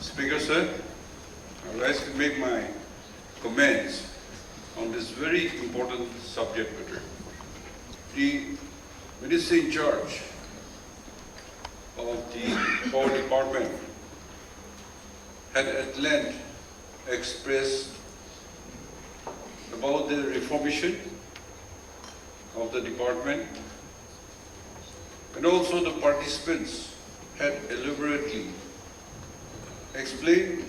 Speaker sir, I would like to make my comments on this very important subject matter. The Minister in charge of the Power Department had at length expressed about the reformation of the department, and also the participants had elaborately explained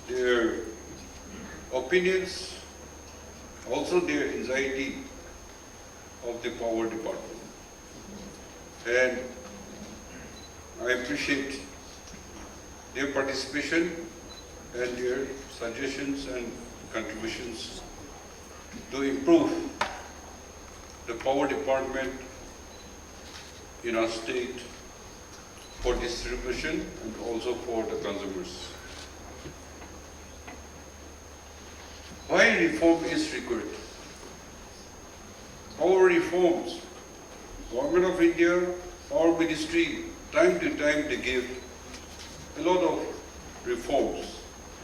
their opinions, also their anxiety of the power department. And I appreciate their participation and their suggestions and contributions to improve the power department in our state for distribution and also for the consumers. Why reform is required? Power reforms, Government of India, Power Ministry, time to time they give a lot of reforms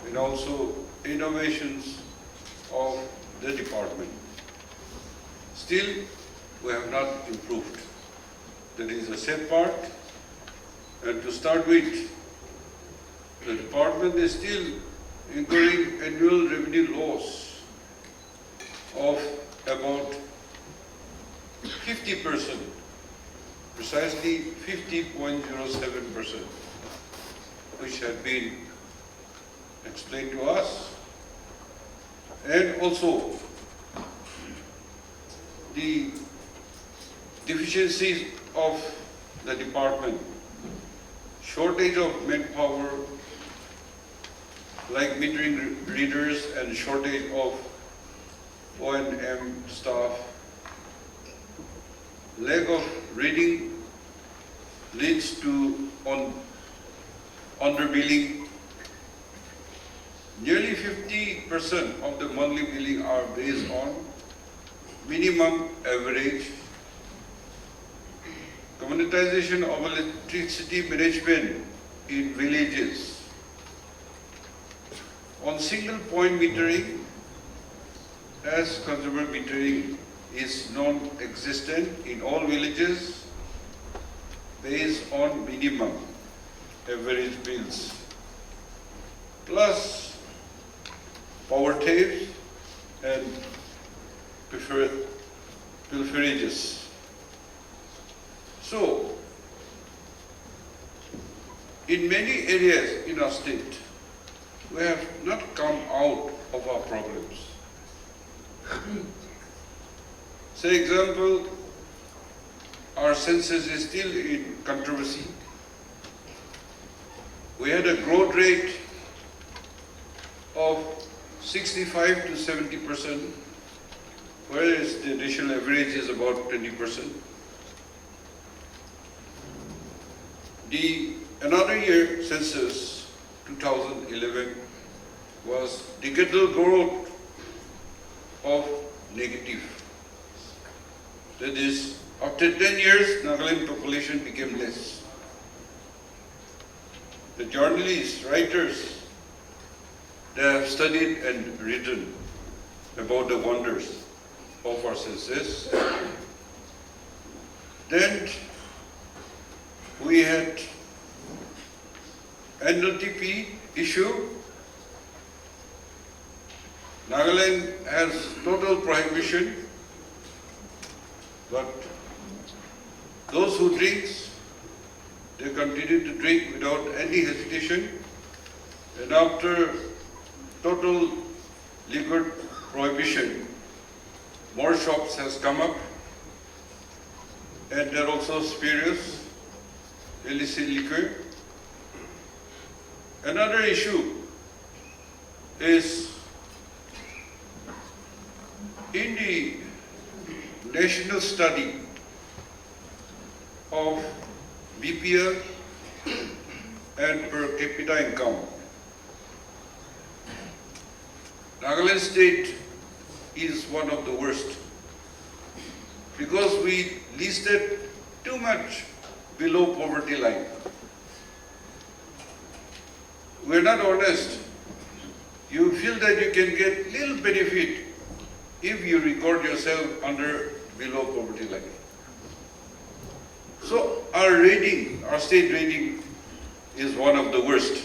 and also innovations of the department. Still, we have not improved. That is a sad part. And to start with, the department is still incurring annual revenue loss of about 50%, precisely 50.07%, which had been explained to us. And also, the deficiencies of the department, shortage of manpower, like metering readers, and shortage of O&M staff, lack of reading leads to underbilling. Nearly 50% of the monthly billing are based on minimum average. Communitization of electricity management in villages. On single point metering, as consumer metering is non-existent in all villages based on minimum average bills, plus power theft and pilferages. So, in many areas in our state, we have not come out of our problems. Say example, our census is still in controversy. We had a growth rate of 65 to 70%, whereas the national average is about 20%. Another year, census 2011, was decadal growth of negative. That is, after 10 years, Nagaland population became less. The journalists, writers, they have studied and written about the wonders of our census. Then we had NLTP issue. Nagaland has total prohibition, but those who drink, they continue to drink without any hesitation. And after total liquor prohibition, more shops has come up, and there are also spurious, illicit liquor. Another issue is in the national study of BPL and per capita income, Nagaland state is one of the worst because we listed too much below poverty line. we're not honest, you feel that you can get little benefit if you record yourself under below poverty line. So our rating, our state rating is one of the worst.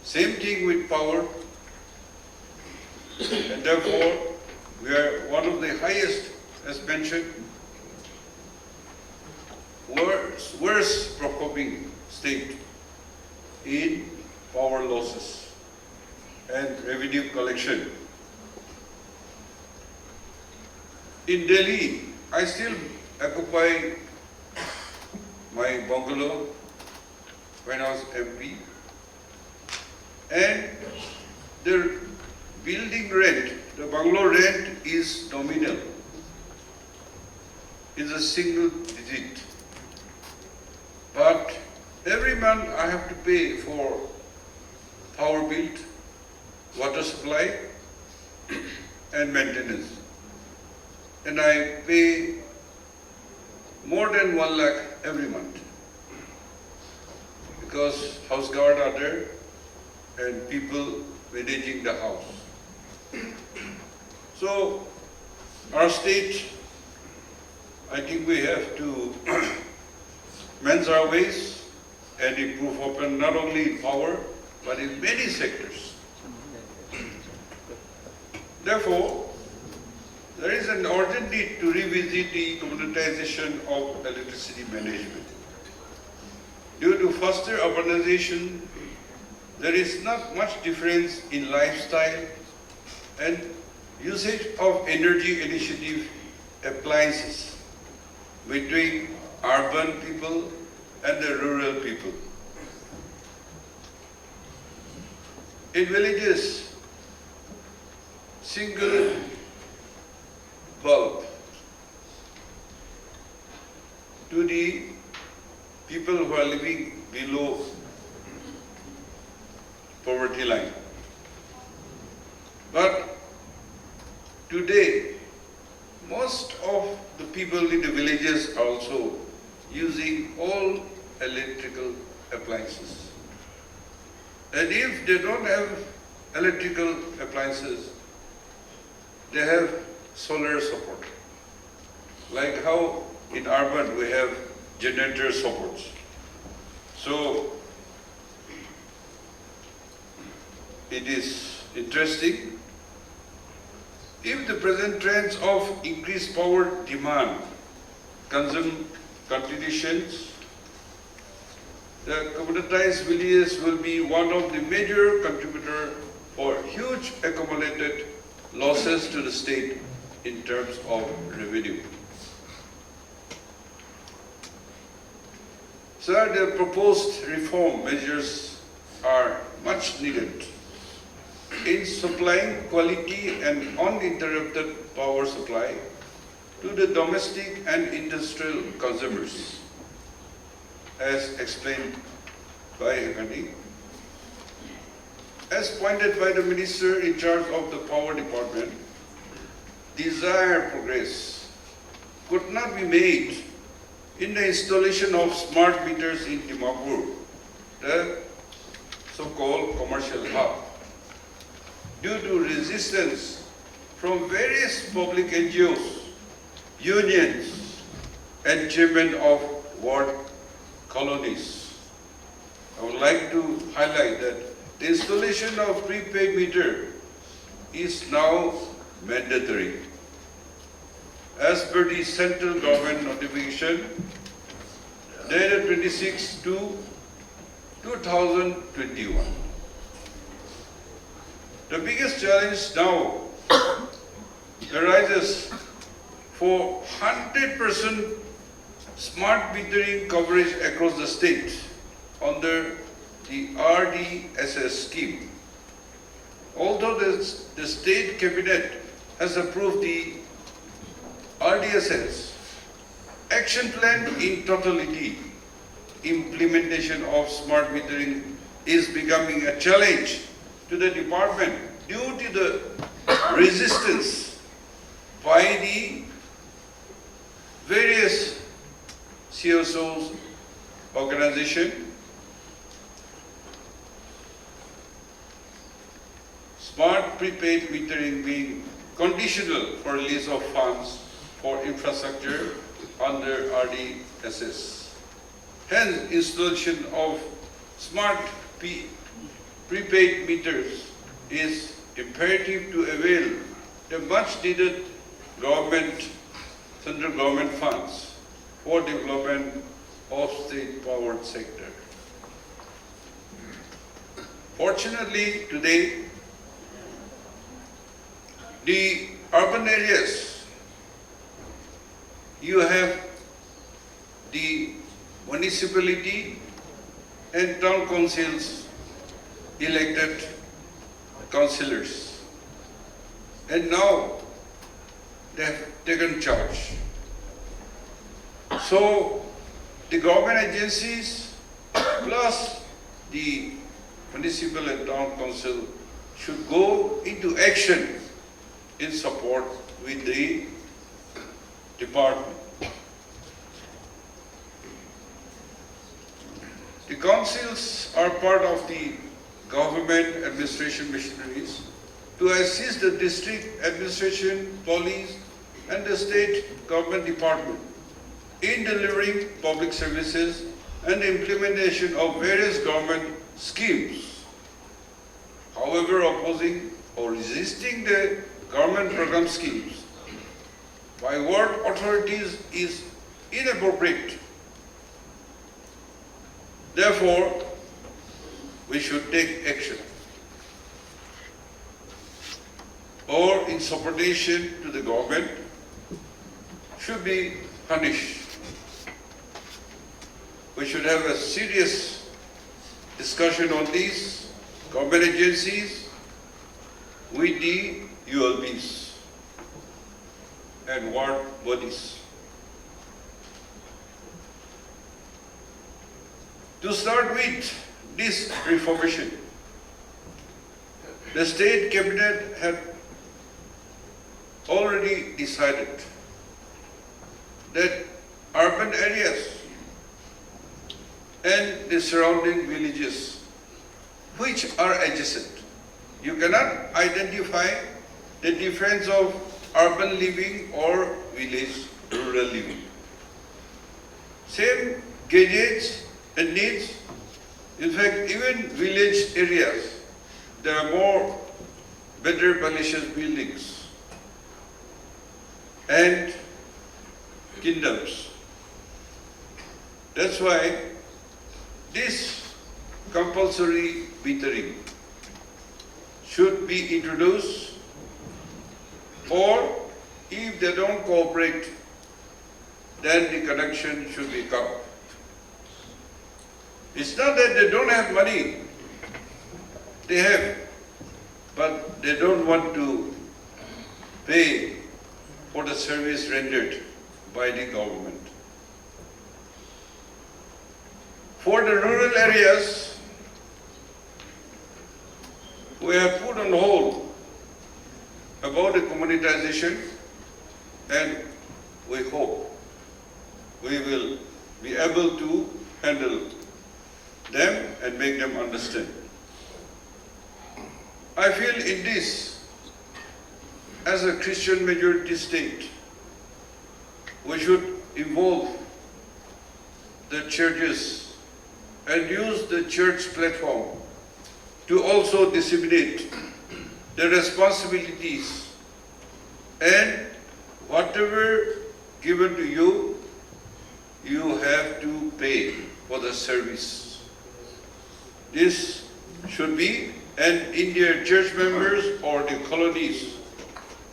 Same thing with power, and therefore we are one of the highest, as mentioned, worst performing state in power losses and revenue collection. In Delhi, I still occupy my bungalow when I was MP, and the building rent, the bungalow rent is nominal. It's a single digit. But every month I have to pay for power bill, water supply, and maintenance. And I pay more than 1 lakh every month, because house guard are there and people managing the house. So our state, I think we have to mend our ways and improve upon not only in power but in many sectors. Therefore, there is an urgent need to revisit the commoditization of electricity management. Due to faster urbanization, there is not much difference in lifestyle and usage of energy initiative appliances between urban people and the rural people. In villages, single bulb to the people who are living below poverty line. But today, most of the people in the villages are also using all electrical appliances. And if they don't have electrical appliances, they have solar support. Like how in urban we have generator supports. So it is interesting. If the present trends of increased power demand continuations, the commoditized villages will be one of the major contributors for huge accumulated losses to the state in terms of revenue. Sir, the proposed reform measures are much needed in supplying quality and uninterrupted power supply to the domestic and industrial consumers, as explained by Hekani. As pointed by the Minister in charge of the Power Department, desired progress could not be made in the installation of smart meters in Dimapur, the so-called commercial hub, due to resistance from various public NGOs, unions, and chairmen of ward colonies. I would like to highlight that the installation of prepaid meter is now mandatory. As per the central government notification dated 26/2/2021. The biggest challenge now arises for 100% smart metering coverage across the state under the RDSS scheme. Although the state cabinet has approved the RDSS action plan in totality, implementation of smart metering is becoming a challenge to the department due to the resistance by the various CSOs organization smart prepaid metering being conditional for release of funds for infrastructure under RDSS. Hence, installation of smart prepaid meters is imperative to avail the much needed central government funds for development of state-powered sector. Fortunately, today, the urban areas, you have the municipality and town councils elected councillors. And now they have taken charge. So the government agencies plus the municipal and town council should go into action in support with the department. The councils are part of the government administration machineries to assist the district administration, police, and the state government department in delivering public services and the implementation of various government schemes. However, opposing or resisting the government program schemes by ward authorities is inappropriate. Therefore, we should take action or in subordination to the government should be punished. We should have a serious discussion on these government agencies with the ULBs and ward bodies. To start with this reformation, the state cabinet had already decided that urban areas and the surrounding villages which are adjacent, you cannot identify the difference of urban living or village rural living. Same gadgets and needs. In fact, even village areas, there are more better palacious buildings and kingdoms. That's why this compulsory metering should be introduced, or if they don't cooperate, then the connection should be cut. It's not that they don't have money, they have, but they don't want to pay for the service rendered by the government. For the rural areas, we have put on hold about the communitization, and we hope we will be able to handle them and make them understand. I feel in this, as a Christian majority state, we should involve the churches and use the church platform to also disseminate the responsibilities, and whatever given to you, you have to pay for the service. This should be, and in their church members or the colonies,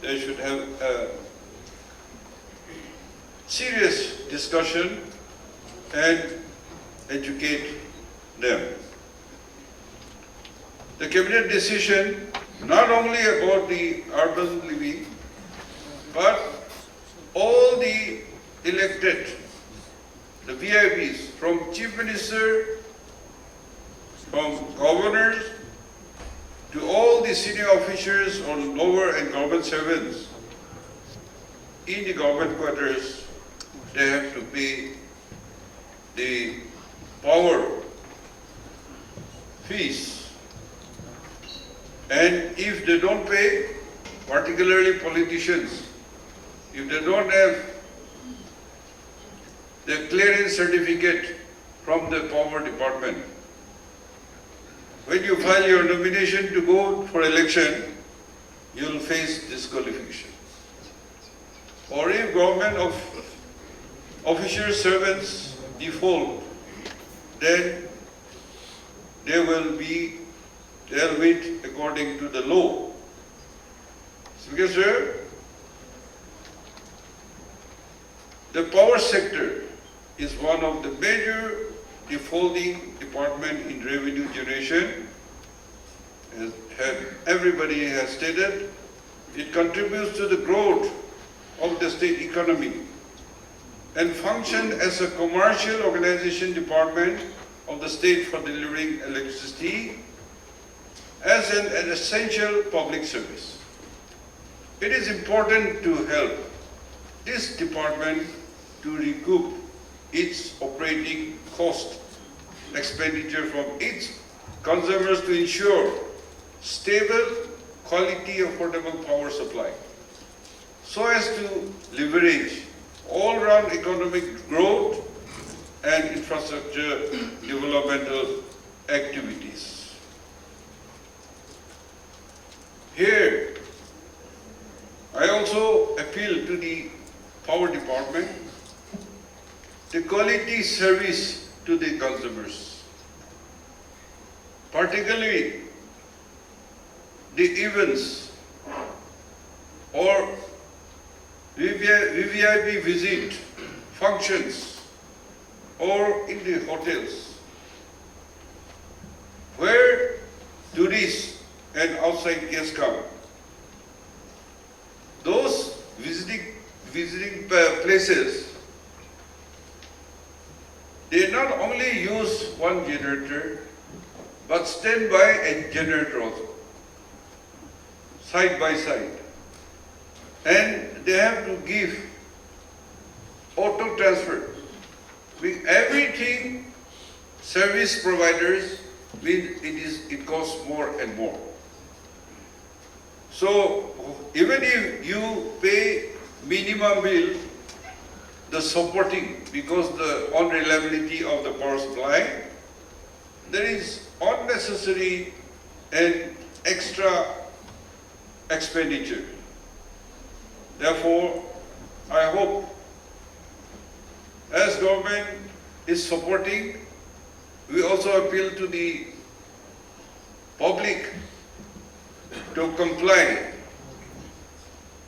they should have a serious discussion and educate them. The cabinet decision not only about the urban living, but all the elected, the VIPs, from Chief Minister, from governors, to all the senior officers or lower and government servants in the government quarters, they have to pay the power fees, and And if they don't pay, particularly politicians, if they don't have the clearance certificate from the power department, when you file your nomination to go for election, you will face disqualification. Or if government of official servants default, then they will be dealt with according to the law. Speaker sir, the power sector is one of the major defaulting department in revenue generation. As everybody has stated, it contributes to the growth of the state economy and function as a commercial organization department of the state for delivering electricity as an essential public service. It is important to help this department to recoup its operating cost expenditure from its consumers to ensure stable, quality, affordable power supply, so as to leverage all-round economic growth and infrastructure developmental activities. Here, I also appeal to the power department the quality service to the consumers, particularly the events or VVIP visit functions or in the hotels where tourists and outside guests come. Those visiting places, they not only use one generator, but stand by a generator also, side by side. And they have to give auto transfer. With everything service providers, it costs more and more. So even if you pay minimum bill, the supporting, because the unreliability of the power supply, there is unnecessary and extra expenditure. Therefore, I hope as government is supporting, we also appeal to the public to comply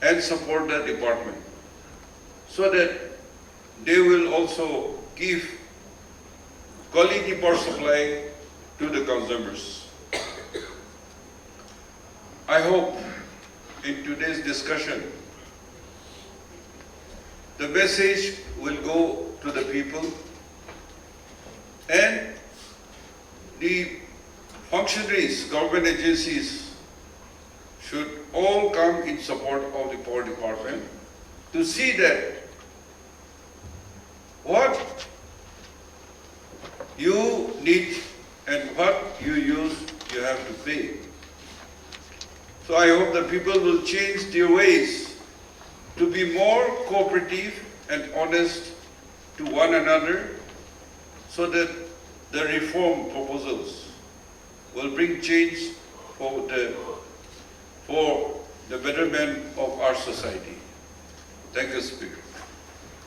and support the department so that they will also give quality power supply to the consumers. I hope in today's discussion, the message will go to the people and the functionaries, government agencies should all come in support of the power department to see that what you need and what you use, you have to pay. So I hope the people will change their ways to be more cooperative and honest to one another so that the reform proposals will bring change for the betterment of our society. Thank you, Speaker.